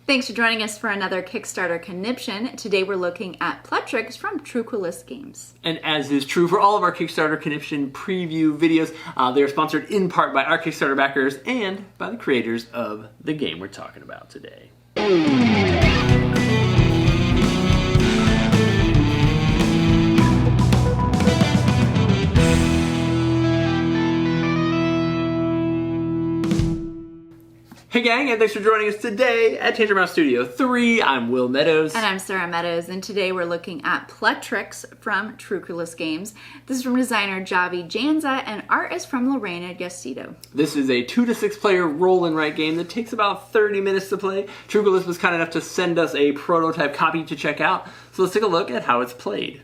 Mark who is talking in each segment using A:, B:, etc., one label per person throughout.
A: Thanks for joining us for another Kickstarter conniption. Today we're looking at Pletrix from Truquilis Games.
B: And as is true for all of our Kickstarter conniption preview videos, they are sponsored in part by our Kickstarter backers and by the creators of the game we're talking about today. Hey gang, and thanks for joining us today at Tantrum House Studio 3. I'm Will Meadows.
A: And I'm Sara Meadows, and today we're looking at Pletrix from Truquilis Games. This is from designer Javi Janza, and art is from Lorena Yacido.
B: This is a 2 to 6 player roll and write game that takes about 30 minutes to play. Truquilis was kind enough to send us a prototype copy to check out, so let's take a look at how it's played.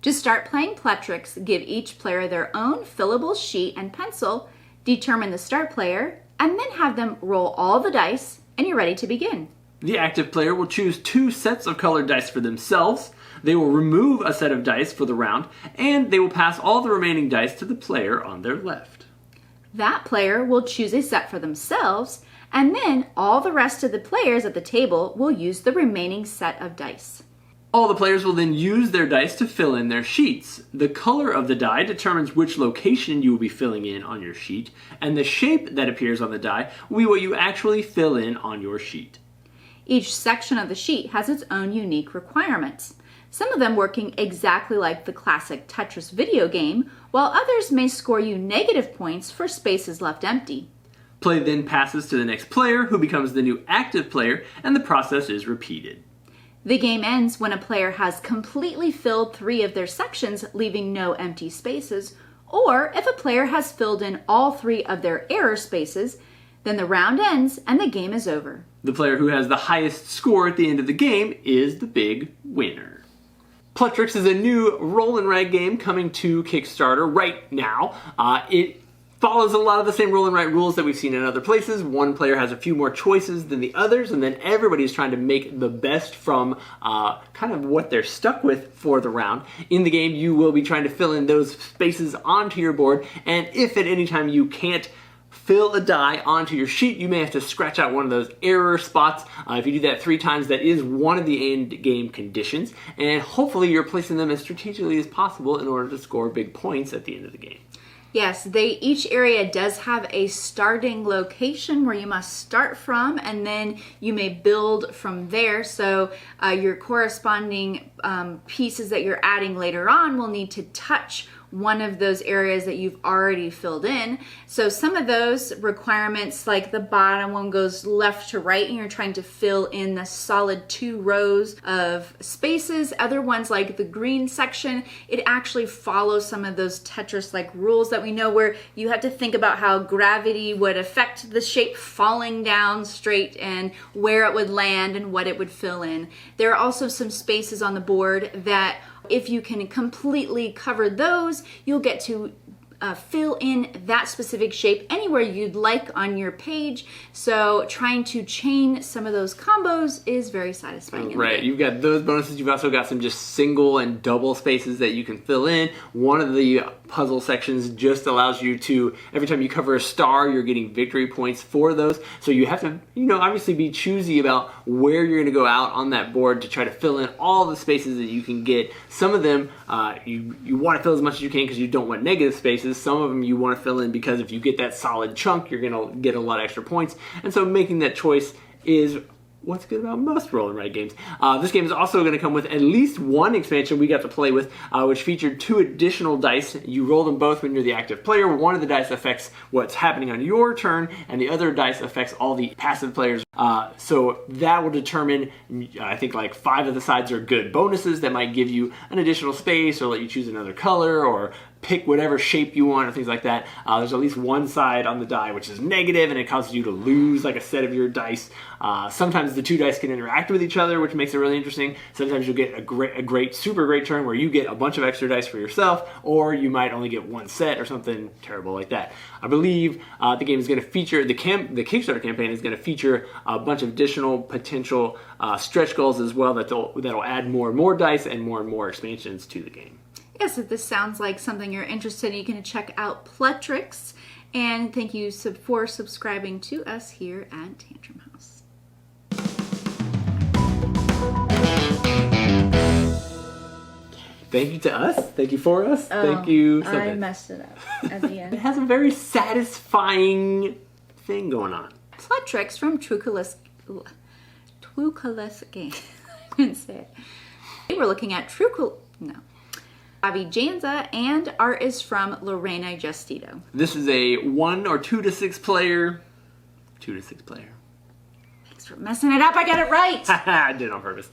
A: To start playing Pletrix, give each player their own fillable sheet and pencil, determine the start player, and then have them roll all the dice, and you're ready to begin.
B: The active player will choose 2 sets of colored dice for themselves. They will remove a set of dice for the round, and they will pass all the remaining dice to the player on their left.
A: That player will choose a set for themselves, and then all the rest of the players at the table will use the remaining set of dice.
B: All the players will then use their dice to fill in their sheets. The color of the die determines which location you will be filling in on your sheet, and the shape that appears on the die will be what you actually fill in on your sheet.
A: Each section of the sheet has its own unique requirements, some of them working exactly like the classic Tetris video game, while others may score you negative points for spaces left empty.
B: Play then passes to the next player, who becomes the new active player, and the process is repeated.
A: The game ends when a player has completely filled 3 of their sections, leaving no empty spaces, or if a player has filled in all 3 of their error spaces, then the round ends and the game is over.
B: The player who has the highest score at the end of the game is the big winner. Pletrix is a new roll and write game coming to Kickstarter right now. It follows a lot of the same roll and write rules that we've seen in other places. One player has a few more choices than the others, and then everybody's trying to make the best from kind of what they're stuck with for the round. In the game, you will be trying to fill in those spaces onto your board, and if at any time you can't fill a die onto your sheet, you may have to scratch out one of those error spots. If you do that 3 times, that is one of the end game conditions, and hopefully you're placing them as strategically as possible in order to score big points at the end of the game.
A: Yes, each area does have a starting location where you must start from, and then you may build from there. So your corresponding pieces that you're adding later on will need to touch one of those areas that you've already filled in. So some of those requirements, like the bottom one goes left to right and you're trying to fill in the solid 2 rows of spaces. Other ones, like the green section, it actually follows some of those Tetris-like rules that we know, where you have to think about how gravity would affect the shape falling down straight and where it would land and what it would fill in. There are also some spaces on the board that if you can completely cover those, you'll get to fill in that specific shape anywhere you'd like on your page. So trying to chain some of those combos is very satisfying.
B: Right, you've got those bonuses. You've also got some just single and double spaces that you can fill in. One of the puzzle sections just allows you to, every time you cover a star, you're getting victory points for those. So you have to, obviously be choosy about where you're going to go out on that board to try to fill in all the spaces that you can get. Some of them you want to fill as much as you can because you don't want negative spaces. Some of them you want to fill in because if you get that solid chunk, you're going to get a lot of extra points. And so making that choice is what's good about most roll and write games. This game is also going to come with at least one expansion we got to play with, which featured 2 additional dice. You roll them both when you're the active player. One of the dice affects what's happening on your turn, and the other dice affects all the passive players. So that will determine, I think like 5 of the sides are good bonuses that might give you an additional space or let you choose another color or pick whatever shape you want or things like that. There's at least one side on the die which is negative, and it causes you to lose like a set of your dice. Sometimes the 2 dice can interact with each other, which makes it really interesting. Sometimes you'll get a super great turn where you get a bunch of extra dice for yourself, or you might only get 1 set or something terrible like that. I believe the game is going to feature, the Kickstarter campaign is going to feature a bunch of additional potential stretch goals as well that'll add more and more dice and more expansions to the game.
A: Yes, if this sounds like something you're interested in, you can check out Pletrix. And thank you for subscribing to us here at Tantrum House.
B: Thank you to us. Thank you for us.
A: Oh,
B: Thank you.
A: I
B: Something.
A: messed it up at the
B: It
A: end.
B: has a very satisfying thing going on.
A: Pletrix from Truquilis game. I didn't say it. We're looking at Avijanza, and art is from Lorena Justito.
B: This is a 1 or 2 to 6 player. 2 to 6 player.
A: Thanks for messing it up. I got it right.
B: I did it on purpose.